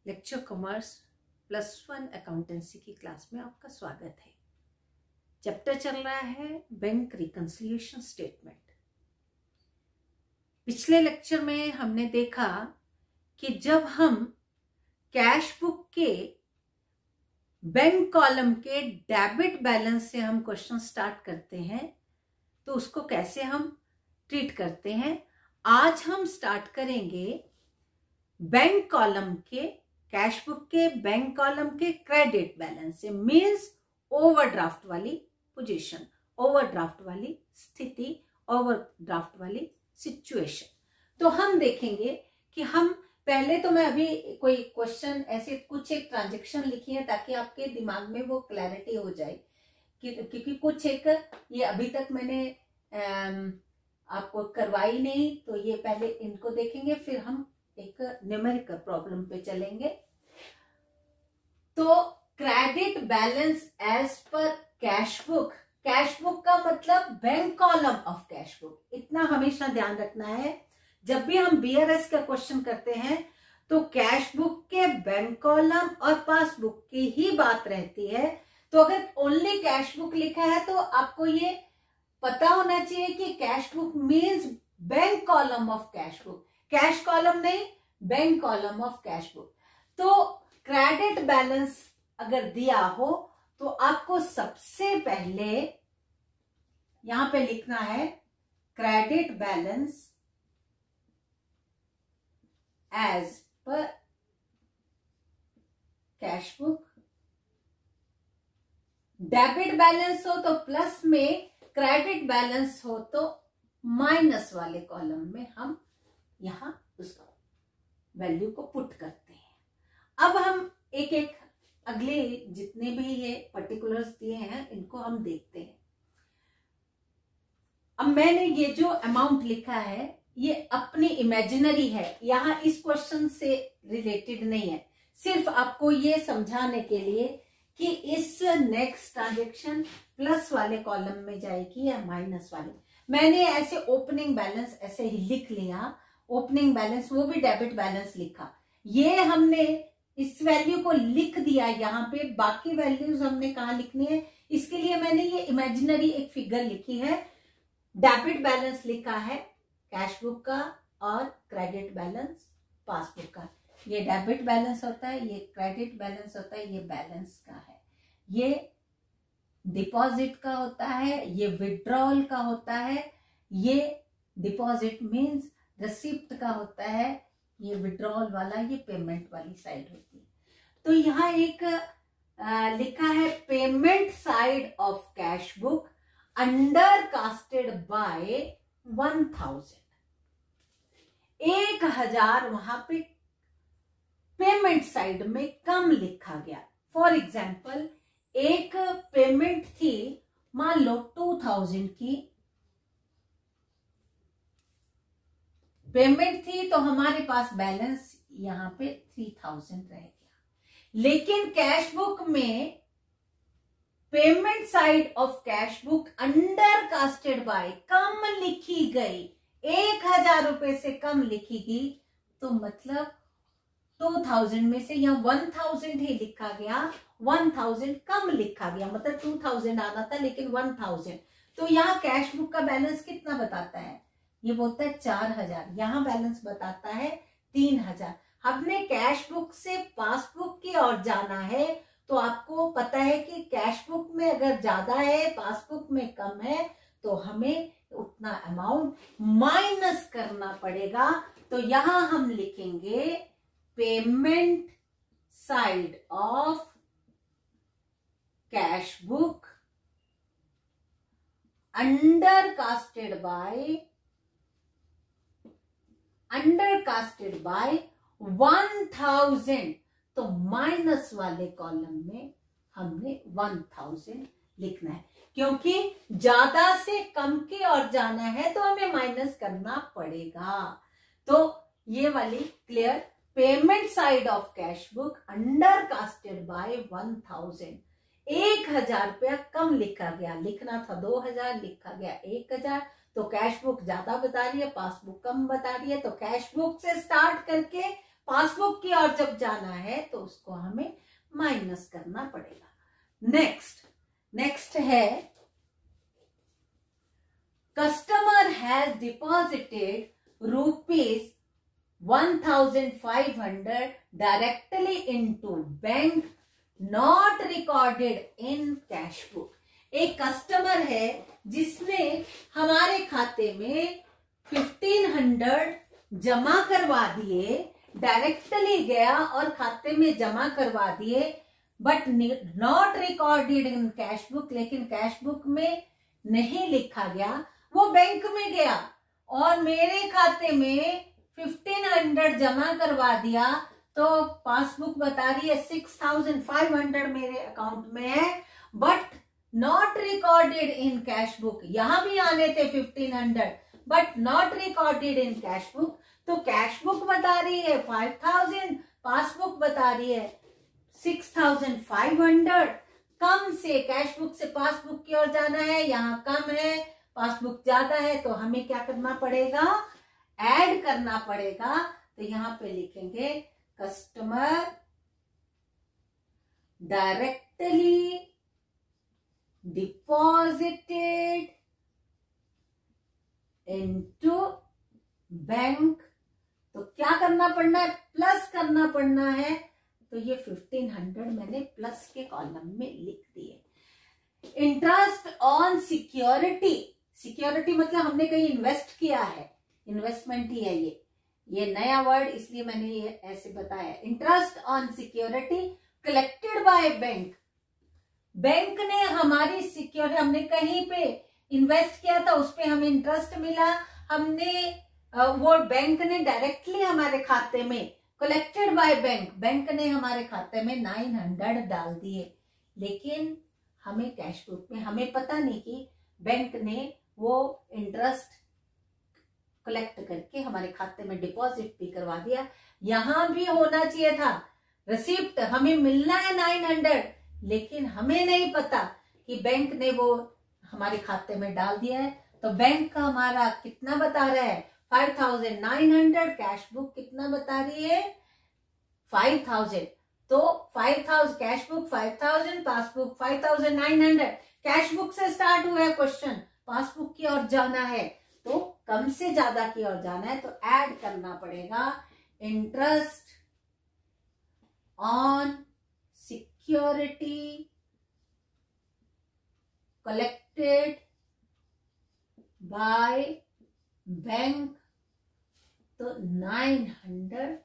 Lecture commerce +1 accountancy की class में आपका स्वागत है। चैप्टर चल रहा है बैंक रिकंसिलिएशन स्टेटमेंट। पिछले लेक्चर में हमने देखा कि जब हम कैश बुक के बैंक कॉलम के डेबिट बैलेंस से हम क्वेश्चन स्टार्ट करते हैं तो उसको कैसे हम ट्रीट करते हैं। आज हम स्टार्ट करेंगे बैंक कॉलम के कैश बुक के बैंक कॉलम के क्रेडिट बैलेंस से, मीन्स ओवरड्राफ्ट वाली पोजीशन, ओवरड्राफ्ट वाली स्थिति, ओवरड्राफ्ट वाली सिचुएशन। तो हम देखेंगे कि हम पहले तो मैं अभी कोई क्वेश्चन ऐसे कुछ एक ट्रांजैक्शन लिखी है ताकि आपके दिमाग में वो क्लैरिटी हो जाए क्योंकि कुछ एक ये अभी तक मैंने आपको करवाई नहीं, तो ये पहले इनको देखेंगे फिर हम एक न्यूमेरिकल प्रॉब्लम पे चलेंगे। तो credit balance as per cash book, cash book का मतलब bank column of cash book, इतना हमेशा ध्यान रखना है। जब भी हम बीआरएस का क्वेश्चन करते हैं तो कैश बुक के बैंक कॉलम और पासबुक की ही बात रहती है। तो अगर ओनली कैश बुक लिखा है तो आपको ये पता होना चाहिए कि cash book means bank column of cash book, cash column नहीं, bank column of cash book. तो क्रेडिट बैलेंस अगर दिया हो तो आपको सबसे पहले यहां पे लिखना है credit balance as per cash book. Debit balance हो तो प्लस में, क्रेडिट बैलेंस हो तो माइनस वाले कॉलम में हम यहां उसका वैल्यू को पुट करते हैं। अब हम एक एक अगले जितने भी ये पर्टिकुलर्स दिए हैं इनको हम देखते हैं। अब मैंने ये जो अमाउंट लिखा है ये अपनी इमेजिनरी है, यहां इस क्वेश्चन से रिलेटेड नहीं है, सिर्फ आपको ये समझाने के लिए कि इस नेक्स्ट ट्रांजेक्शन प्लस वाले कॉलम में जाएगी या माइनस वाले। मैंने ऐसे ओपनिंग बैलेंस ऐसे ही लिख लिया, ओपनिंग बैलेंस वो भी डेबिट बैलेंस लिखा, ये हमने इस वैल्यू को लिख दिया यहाँ पे। बाकी वैल्यूज हमने कहाँ लिखनी है, इसके लिए मैंने ये इमेजिनरी एक फिगर लिखी है। डेबिट बैलेंस लिखा है कैश बुक का और क्रेडिट बैलेंस पासबुक का। ये डेबिट बैलेंस होता है, ये क्रेडिट बैलेंस होता है, ये बैलेंस का है, ये डिपॉजिट का होता है, ये विड्रॉल का होता है, ये डिपॉजिट मीन्स रिसिप्ट का होता है, ये विड्रॉल वाला ये पेमेंट वाली साइड होती है। तो यहाँ एक लिखा है payment side of cash book under casted by 1000, 1000 वहां पे पेमेंट साइड में कम लिखा गया। फॉर एग्जाम्पल एक पेमेंट थी मान लो 2000 की पेमेंट थी, तो हमारे पास बैलेंस यहां पे 3000 रह गया। लेकिन कैश बुक में payment side of cash book under casted by कम लिखी गई, 1000 रुपए से कम लिखी गई, तो मतलब 2000 में से यहाँ 1000 ही लिखा गया, 1000 कम लिखा गया, मतलब 2000 आना था लेकिन 1000। तो यहाँ कैश बुक का बैलेंस कितना बताता है, ये बोलता है 4000, यहाँ बैलेंस बताता है 3000। हमने कैश बुक से पासबुक की ओर जाना है, तो आपको पता है कि कैश बुक में अगर ज्यादा है पासबुक में कम है तो हमें उतना अमाउंट माइनस करना पड़ेगा। तो यहां हम लिखेंगे payment side of cash book under casted by 1000, तो माइनस वाले कॉलम में हमने 1000 लिखना है, क्योंकि ज्यादा से कम की ओर जाना है तो हमें माइनस करना पड़ेगा। तो ये वाली clear, payment side of cash book under casted by 1000, 1000 रुपया कम लिखा गया, लिखना था 2000, लिखा गया 1000, तो कैश बुक ज्यादा बता रही है, पासबुक कम बता रही है, तो कैश बुक से स्टार्ट करके पासबुक की ओर जब जाना है तो उसको हमें माइनस करना पड़ेगा। नेक्स्ट है customer has deposited ₹1,500 directly into bank not recorded in cash book. एक कस्टमर है जिसने हमारे खाते में 1,500 जमा करवा दिए, डायरेक्टली गया और खाते में जमा करवा दिए, but not recorded in cash book, लेकिन कैश बुक में नहीं लिखा गया। वो बैंक में गया और मेरे खाते में 1,500 जमा करवा दिया, तो पासबुक बता रही है 6,500 मेरे अकाउंट में है, but not recorded in cash book. यहां भी आने थे 1,500 but not recorded in cash book. तो कैश बुक बता रही है 5,000, पासबुक बता रही है 6,500। कम से कैश बुक से पासबुक की ओर जाना है, यहाँ कम है, पासबुक ज्यादा है, तो हमें क्या करना पड़ेगा, ऐड करना पड़ेगा। तो यहाँ पे लिखेंगे customer directly deposited into bank. तो क्या करना पड़ना है, प्लस करना पड़ना है। तो ये 1,500 मैंने प्लस के कॉलम में लिख दिए। इंटरेस्ट ऑन सिक्योरिटी, सिक्योरिटी मतलब हमने कहीं इन्वेस्ट किया है, इन्वेस्टमेंट ही है ये नया वर्ड इसलिए मैंने ये ऐसे बताया। Interest on security collected by bank, bank ने हमारी सिक्योरिटी, हमने कहीं पे इन्वेस्ट किया था उस पे हमें इंटरेस्ट मिला, हमने वो बैंक ने डायरेक्टली हमारे खाते में, कलेक्टेड बाय बैंक, बैंक ने हमारे खाते में 900 डाल दिए, लेकिन हमें कैश बुक में हमें पता नहीं कि बैंक ने वो इंटरेस्ट कलेक्ट करके हमारे खाते में डिपॉजिट भी करवा दिया। यहां भी होना चाहिए था रिसिप्ट, हमें मिलना है 900, लेकिन हमें नहीं पता कि बैंक ने वो हमारे खाते में डाल दिया है। तो बैंक का हमारा कितना बता रहा है 5,900, कैश बुक कितना बता रही है 5,000। तो 5,000 cash book 5,000, passbook 5,900। Cash book से स्टार्ट हुआ है क्वेश्चन, पासबुक की ओर जाना है तो कम से ज्यादा की ओर जाना है, तो ऐड करना पड़ेगा interest on security collected by bank. तो 900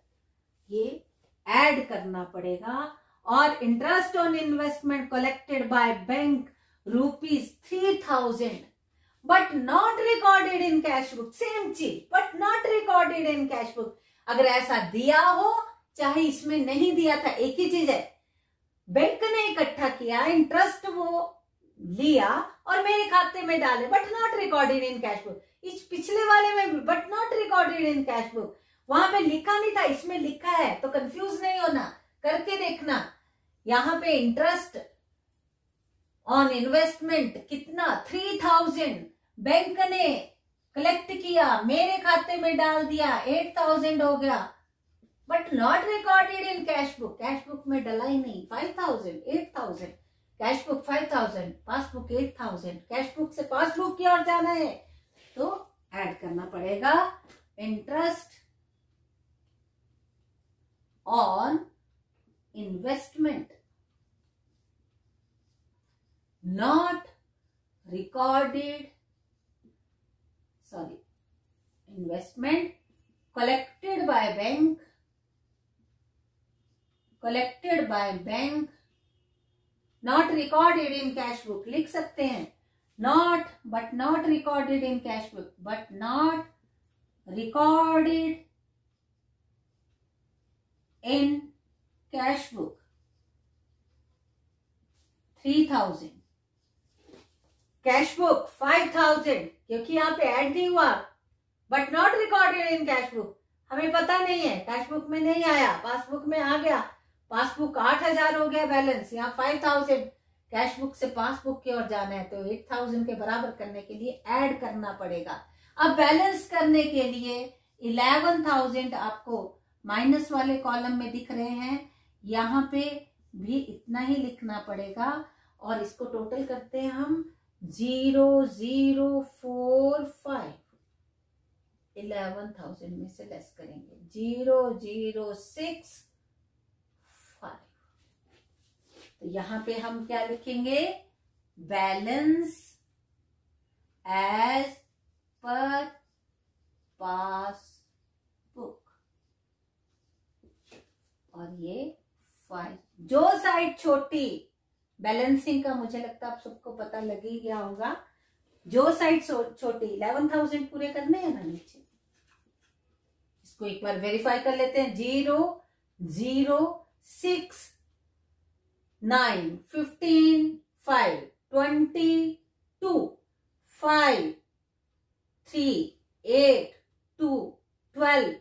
ये ऐड करना पड़ेगा, और interest on investment collected by bank ₹3,000 but not recorded in cash book. Same चीज, but not recorded in cash book. अगर ऐसा दिया हो चाहे इसमें नहीं दिया था, एक ही चीज है, बैंक ने इकट्ठा किया, इंटरेस्ट वो लिया और मेरे खाते में डाले, but not recorded in cash book. इस पिछले वाले में भी but not recorded in cash book, वहां पे लिखा नहीं था, इसमें लिखा है, तो कंफ्यूज नहीं होना, करके देखना। यहां पे इंटरेस्ट ऑन इन्वेस्टमेंट कितना 3,000 बैंक ने कलेक्ट किया, मेरे खाते में डाल दिया, 8,000 हो गया, but not recorded in cash book. Cash book में डला ही नहीं, 5,000 8,000, cash book 5,000, passbook 8,000, cash book से पासबुक की ओर जाना है तो ऐड करना पड़ेगा interest on investment not recorded, sorry, investment collected by bank not recorded in cash book लिख सकते हैं, not, but not recorded in cash book, but not recorded in cash book 3,000, cash book 5,000, क्योंकि यहाँ पे add नहीं हुआ, but not recorded in cash book, हमें पता नहीं है, कैश बुक में नहीं आया, पासबुक में आ गया, पासबुक 8,000 हो गया बैलेंस, यहाँ 5,000, कैश बुक से पासबुक की ओर जाना है तो 8,000 के बराबर करने के लिए ऐड करना पड़ेगा। अब बैलेंस करने के लिए 11,000 आपको माइनस वाले कॉलम में दिख रहे हैं, यहाँ पे भी इतना ही लिखना पड़ेगा। और इसको टोटल करते हैं हम 0,045, 11,000 में से लेस करेंगे 0,065। तो यहां पे हम क्या लिखेंगे, बैलेंस एज पर पासबुक, और ये 5। जो साइड छोटी बैलेंसिंग का मुझे लगता है आप सबको पता लग ही गया होगा, जो साइड छोटी 11,000 पूरे करने हैं ना नीचे। इसको एक बार वेरीफाई कर लेते हैं। 0,0,6,9, 15, 5, 22, 5, 3, 8, 2, 12,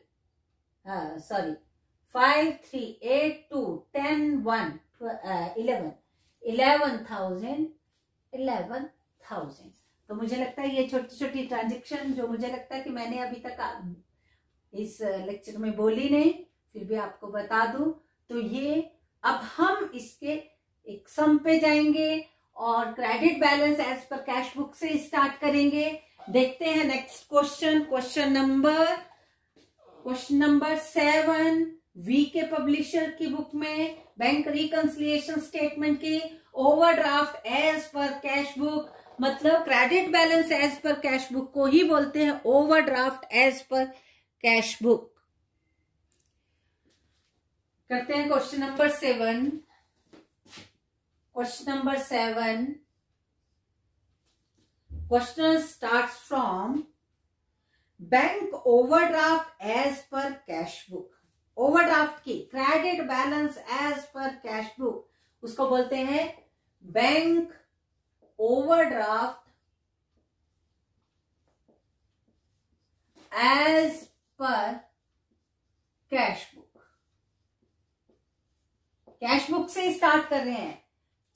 5, 3, 8, 2, 10, 1, 11, 11,000। तो मुझे लगता है ये छोटी छोटी ट्रांजेक्शन जो मुझे लगता है कि मैंने अभी तक इस लेक्चर में बोली नहीं, फिर भी आपको बता दूं। तो ये अब हम इसके एक सम पे जाएंगे और credit balance as per cash book से स्टार्ट करेंगे। देखते हैं next question, question number 7 V K publisher की बुक में बैंक रिकंसिलिएशन स्टेटमेंट की overdraft as per cash book, मतलब credit balance as per cash book को ही बोलते हैं overdraft as per cash book. करते हैं question number 7। Question number 7, question starts from bank overdraft as per cash book. Overdraft की credit balance as per cash book, उसको बोलते हैं bank overdraft as per cash book. Cash book से start कर रहे हैं।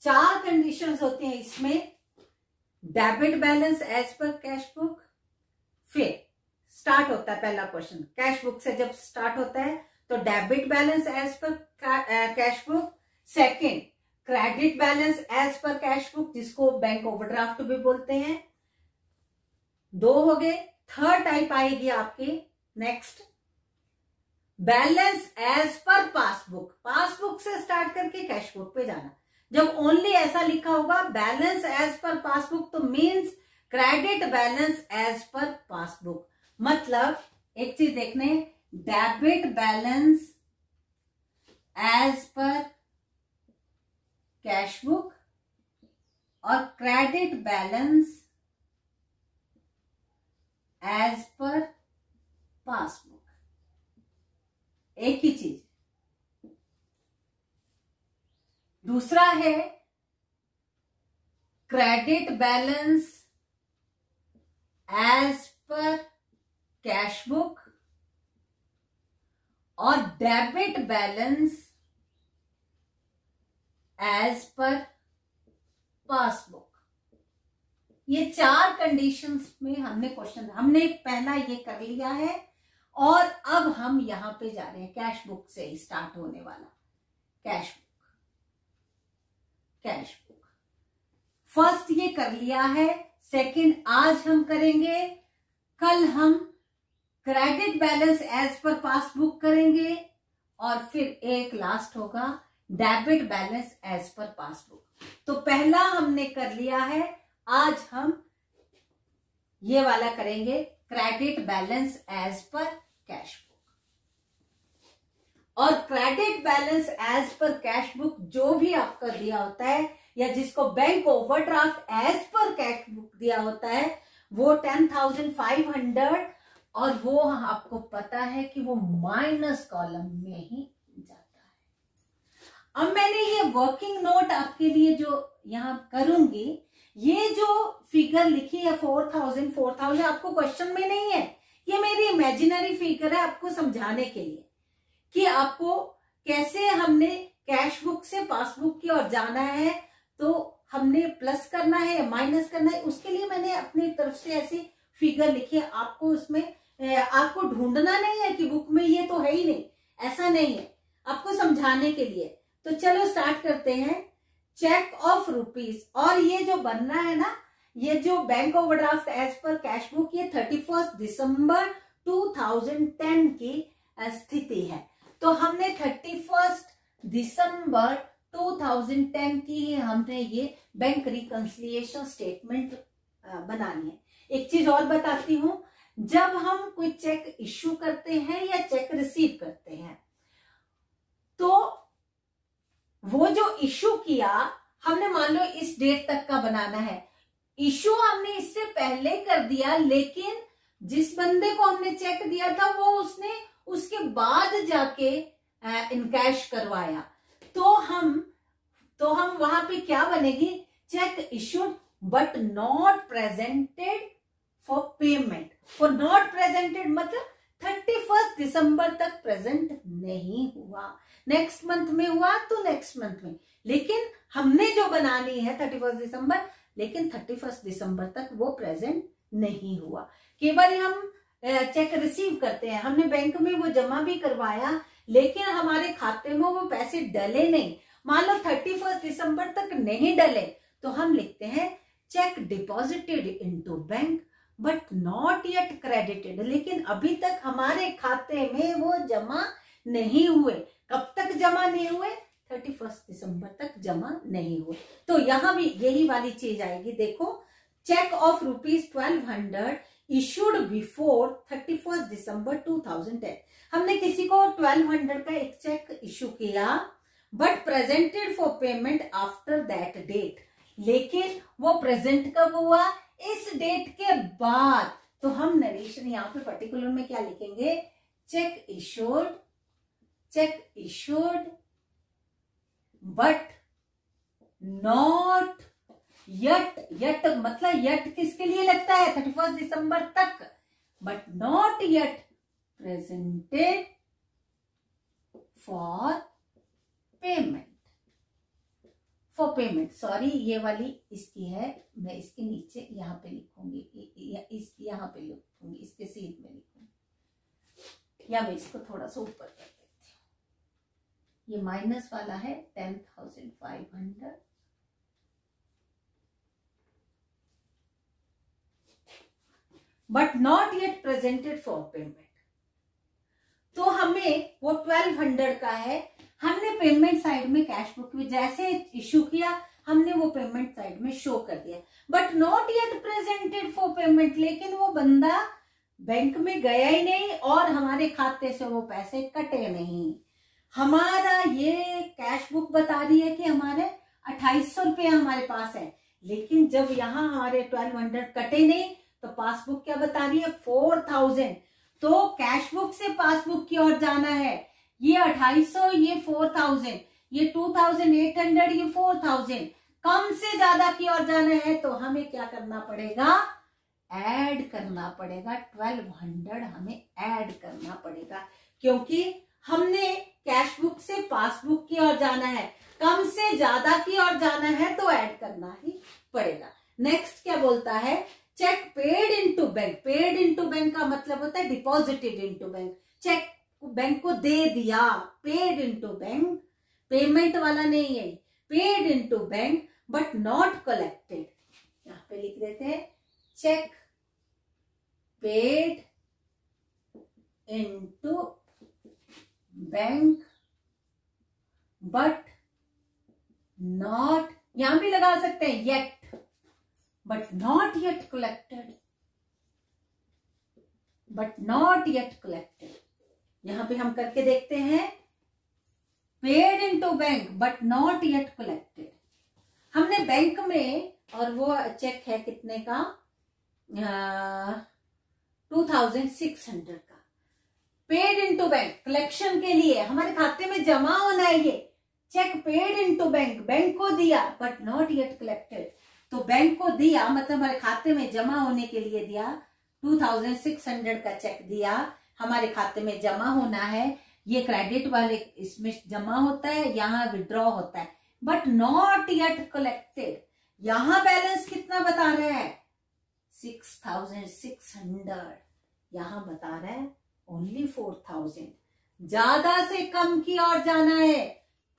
4 कंडीशंस होती हैं इसमें। Debit balance as per cash book, फिर स्टार्ट होता है पहला क्वेश्चन कैश बुक से जब स्टार्ट होता है तो debit balance as per cash book. Second credit balance as per cash book, जिसको बैंक ओवरड्राफ्ट भी बोलते हैं। 2 हो गए। थर्ड टाइप आएगी आपकी next balance as per passbook. Passbook से स्टार्ट करके कैश बुक पे जाना। जब ओनली ऐसा लिखा होगा बैलेंस एज पर पासबुक तो means credit balance as per passbook. मतलब एक चीज देखने, debit balance as per cash book और credit balance as per passbook, एक ही चीज। दूसरा है credit balance as per cash book और debit balance as per passbook. ये 4 कंडीशंस में हमने पहला ये कर लिया है और अब हम यहां पे जा रहे हैं कैश बुक से स्टार्ट होने वाला कैश बुक। फर्स्ट ये कर लिया है। सेकंड आज हम करेंगे, कल हम credit balance as per passbook करेंगे और फिर एक लास्ट होगा debit balance as per passbook. तो पहला हमने कर लिया है, आज हम ये वाला करेंगे credit balance as per cash book. और credit balance as per cash book जो भी आपका दिया होता है या जिसको bank overdraft as per cash book दिया होता है वो 10,500 और वो आपको पता है कि वो माइनस कॉलम में ही जाता है। अब मैंने ये वर्किंग नोट आपके लिए जो यहां करूंगी, ये जो फिगर लिखी है 4,000 आपको क्वेश्चन में नहीं है, ये मेरी इमेजिनरी फिगर है आपको समझाने के लिए कि आपको कैसे हमने कैश बुक से पासबुक की ओर जाना है, तो हमने प्लस करना है या माइनस करना है, उसके लिए मैंने अपनी तरफ से ऐसी फिगर लिखी है। आपको उसमें आपको ढूंढना नहीं है कि बुक में ये तो है ही नहीं, ऐसा नहीं है, आपको समझाने के लिए। तो चलो स्टार्ट करते हैं। चेक ऑफ रुपीज, और ये जो बनना है ना, ये जो bank overdraft as per cash book, ये 31 दिसंबर 2010 की स्थिति है। तो हमने 31 दिसंबर 2010 की हमने ये बैंक रिकंसिलिएशन स्टेटमेंट बनानी है। एक चीज और बताती हूं, जब हम कोई चेक इश्यू करते हैं या चेक रिसीव करते हैं, तो वो जो इश्यू किया हमने, मान लो इस डेट तक का बनाना है, इश्यू हमने इससे पहले कर दिया, लेकिन जिस बंदे को हमने चेक दिया था वो उसने उसके बाद जाके इनकैश करवाया, तो हम वहां पे क्या बनेगी, check issued but not presented for payment. For not presented मतलब 31 दिसंबर तक प्रेजेंट नहीं हुआ, नेक्स्ट मंथ में हुआ तो नेक्स्ट मंथ में, लेकिन हमने जो बनानी है 31 दिसंबर, लेकिन 31 दिसंबर तक वो प्रेजेंट नहीं हुआ। केवल हम चेक रिसीव करते हैं, हमने बैंक में वो जमा भी करवाया, लेकिन हमारे खाते में वो पैसे डले नहीं, मान लो 31 दिसंबर तक नहीं डले, तो हम लिखते हैं check deposited into bank but not yet credited, लेकिन अभी तक हमारे खाते में वो जमा नहीं हुए। कब तक जमा नहीं हुए, 31 दिसंबर तक जमा नहीं हुए। तो यहां भी यही वाली चीज आएगी, देखो, cheque of ₹1200 issued before 31 December 2010। हमने किसी को 1200 का एक चेक इश्यू किया, but presented for payment after that date, लेकिन वो प्रेजेंट कब हुआ, इस डेट के बाद। तो हम नरेशन यहाँ पे पर्टिकुलर में क्या लिखेंगे, check issued but not yet, yet मतलब यट किसके लिए लगता है, 31 दिसंबर तक, but not yet presented for payment, sorry ये वाली इसकी है, मैं इसके नीचे यहाँ पे लिखूंगी, यहाँ पे लिखूंगी, इसके सीध में लिखूंगी, या मैं इसको थोड़ा सा ऊपर कर देती हूँ। ये माइनस वाला है 10,500, but not yet presented for payment. तो हमें वो 1200 का है, हमने पेमेंट साइड में कैश बुक में जैसे इश्यू किया, हमने वो पेमेंट साइड में शो कर दिया, but not yet presented for payment, लेकिन वो बंदा बैंक में गया ही नहीं और हमारे खाते से वो पैसे कटे नहीं। हमारा ये कैश बुक बता रही है कि हमारे 2800 रुपया हमारे पास है, लेकिन जब यहाँ हमारे 1200 कटे नहीं, तो पासबुक क्या बता रही है, 4000। तो कैश बुक से पासबुक की ओर जाना है, ये 2800, ये 4000, ये 2800, ये 4000, कम से ज्यादा की ओर जाना है, तो हमें क्या करना पड़ेगा, ऐड करना पड़ेगा, 1200 हमें ऐड करना पड़ेगा, क्योंकि हमने कैश बुक से पासबुक की ओर जाना है, कम से ज्यादा की ओर जाना है, तो ऐड करना ही पड़ेगा। नेक्स्ट क्या बोलता है, cheque paid into bank. Paid into bank का मतलब होता है deposited into bank, cheque bank को दे दिया, पेड इनटू बैंक, पेमेंट वाला नहीं है, paid into bank but not collected. यहां पे लिख देते हैं cheque paid into bank but not, यहां भी लगा सकते हैं yet, but not yet collected, but not yet collected. यहां पे हम करके देखते हैं, paid into bank but not yet collected. हमने बैंक में, और वो चेक है कितने का, 2600 का, पेड इनटू बैंक, कलेक्शन के लिए हमारे खाते में जमा होना है, ये cheque paid into bank, bank को दिया बट नॉट येट कलेक्टेड। तो बैंक को दिया मतलब हमारे खाते में जमा होने के लिए दिया, 2600 का चेक दिया, हमारे खाते में जमा होना है, ये क्रेडिट वाले इसमें जमा होता है, यहाँ विड्रॉ होता है, बट नॉट येट कलेक्टेड। यहां बैलेंस कितना बता रहा है, 6600, यहां बता रहा है ओनली 4000, ज्यादा से कम की ओर जाना है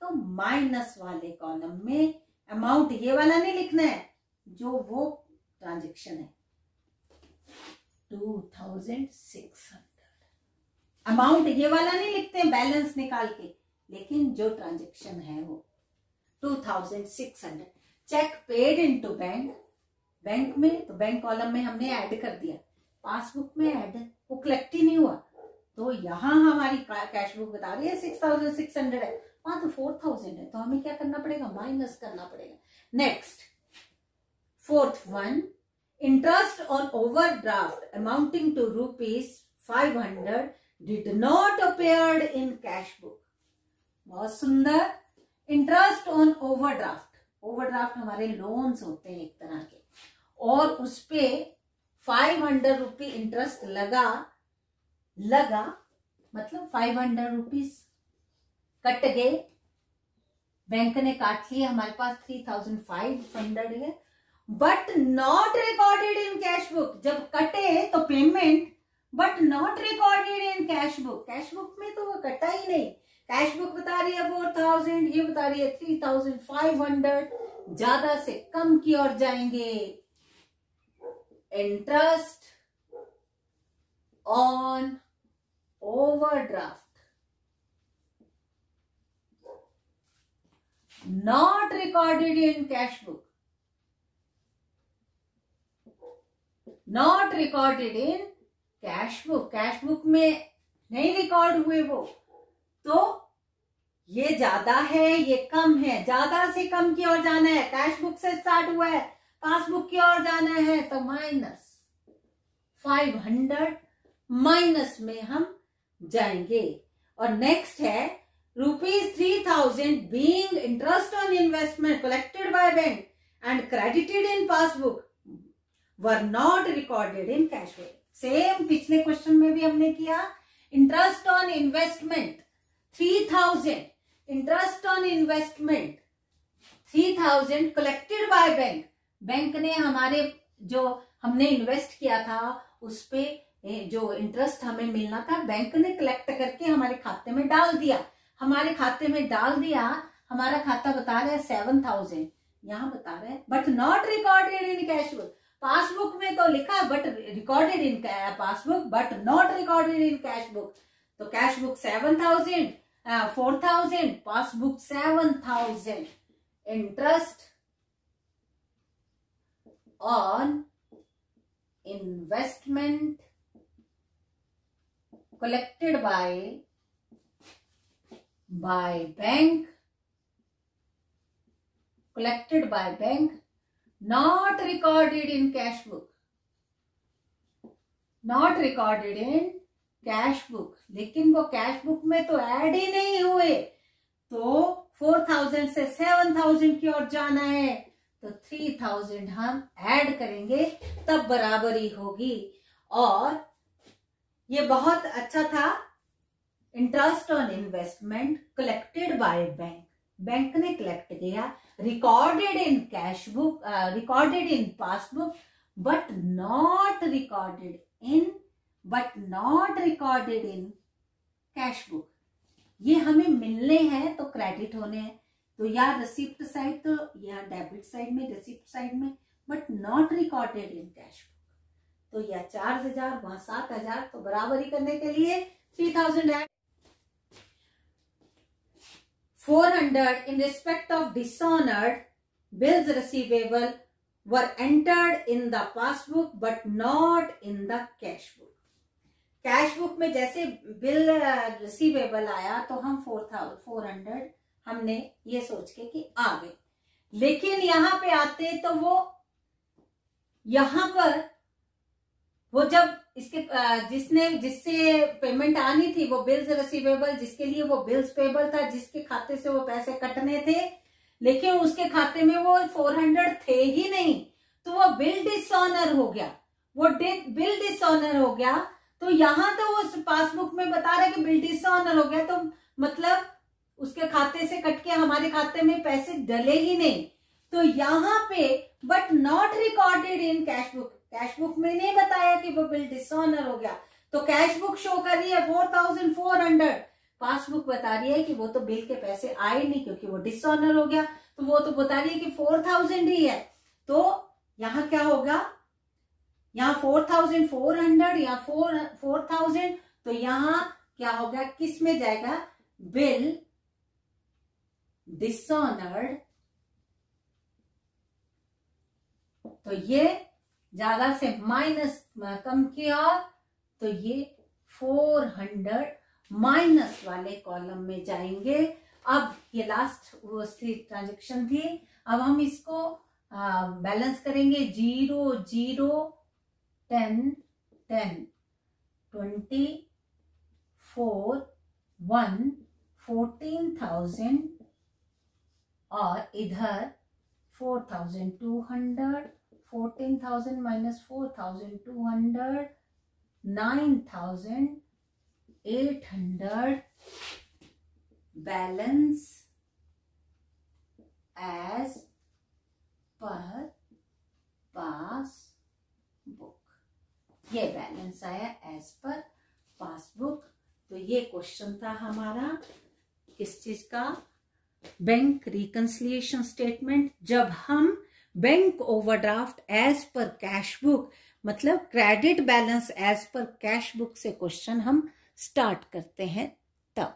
तो माइनस वाले कॉलम में अमाउंट ये वाला नहीं लिखना है जो वो ट्रांजैक्शन है 2600। अमाउंट ये वाला नहीं लिखते हैं बैलेंस निकाल के, लेकिन जो ट्रांजैक्शन है वो 2600। Cheque paid into bank, bank में तो बैंक कॉलम में हमने ऐड कर दिया, पासबुक में ऐड, वो कलेक्ट ही नहीं हुआ, तो यहाँ हमारी कैश बुक बता रही है 6600 है, वहां तो 4000 है, तो हमें क्या करना पड़ेगा, माइनस करना पड़ेगा। Next, fourth one, interest on overdraft amounting to ₹500 did not appeared in cash book. बहुत सुंदर। इंटरेस्ट ऑन ओवरड्राफ्ट, ओवरड्राफ्ट हमारे लोन्स होते हैं एक तरह के, और उस पे 500 रुपये इंटरेस्ट लगा मतलब 500 रुपीज कट गए, बैंक ने काट लिए, हमारे पास 3500 है, but not recorded in cash book. जब कटे तो payment, but not recorded in cash book, cash book में तो वो कटा ही नहीं। कैश बुक बता रही है 4000, ये बता रही है 3500, ज्यादा से कम की ओर जाएंगे। Interest on overdraft not recorded in cash book, not recorded in cash book, cash book में नहीं रिकॉर्ड हुए वो, तो ये ज्यादा है ये कम है, ज्यादा से कम की ओर जाना है, कैश बुक से स्टार्ट हुआ है, पासबुक की ओर जाना है, तो -500 माइनस में हम जाएंगे। और नेक्स्ट है ₹3000 being interest on investment collected by bank and credited in passbook were not recorded in cash book. Same पिछले क्वेश्चन में भी हमने किया, interest on investment 3000, interest on investment 3000 collected by bank, bank ने हमारे जो हमने इन्वेस्ट किया था उस पे जो इंटरेस्ट हमें मिलना था बैंक ने कलेक्ट करके हमारे खाते में डाल दिया, हमारे खाते में डाल दिया, हमारा खाता बता रहा है 7000, यहाँ बता रहा है but not recorded in cash book. Passbook में तो लिखा but recorded in passbook but not recorded in cash book, तो cash book 7000, 4000, passbook 7000। Interest on investment collected by bank, collected by bank, not recorded in cash book, not recorded in cash book, लेकिन वो cash book में तो add ही नहीं हुए, तो 4000 से 7000 की ओर जाना है, तो 3000 हम ऐड करेंगे तब बराबरी होगी। और ये बहुत अच्छा था, interest on investment collected by bank, bank ने कलेक्ट किया, recorded in cash book, recorded in passbook but not recorded in cash book. ये हमें मिलने हैं तो क्रेडिट होने हैं, तो या रिसिप्ट साइड तो या डेबिट साइड में, रिसिप्ट साइड में, but not recorded in cash book, तो या 4000 वहां 7000, तो बराबरी करने के लिए 3000 add. 400 in respect of dishonored bills receivable were entered in the passbook but not in the cash book। Cash book में जैसे बिल रिसीवेबल आया तो हम 400 हमने ये सोच के कि आ गए, लेकिन यहां पे आते तो वो यहां पर वो जब इसके जिससे पेमेंट आनी थी वो बिल्स रिसीवेबल, जिसके लिए वो बिल्स पेबल था, जिसके खाते से वो पैसे कटने थे, लेकिन उसके खाते में वो 400 थे ही नहीं, तो वो बिल डिसऑनर हो गया, वो बिल डिसऑनर हो गया। तो यहां तो उस पासबुक में बता रहा है कि बिल डिसऑनर हो गया, तो मतलब उसके खाते से कट के हमारे खाते में पैसे डले ही नहीं, तो यहाँ पे but not recorded in cash book, cash book में नहीं बताया कि वो बिल डिसऑनर हो गया, तो कैश बुक शो कर रही है 4400, पासबुक बता रही है कि वो तो बिल के पैसे आए नहीं क्योंकि वो डिसऑनर हो गया, तो वो तो बता रही है कि 4000 ही है। तो यहाँ क्या होगा, यहाँ 4400 या 4000, तो यहाँ क्या होगा, किस में जाएगा, बिल डिसऑनर्ड। तो ये ज्यादा से माइनस कम किया, तो ये 400 माइनस वाले कॉलम में जाएंगे। अब ये लास्ट वो ट्रांजेक्शन थी, अब हम इसको बैलेंस करेंगे। 0 0 10 10 24 1 14,000 और इधर 4,200, 14,000 minus 4,200, 9,800 balance as per passbook. ये बैलेंस आया एज पर पासबुक। तो ये क्वेश्चन था हमारा किस चीज का, बैंक रिकंसिलिएशन स्टेटमेंट। जब हम bank overdraft as per cash book, मतलब credit balance as per cash book से क्वेश्चन हम स्टार्ट करते हैं तब।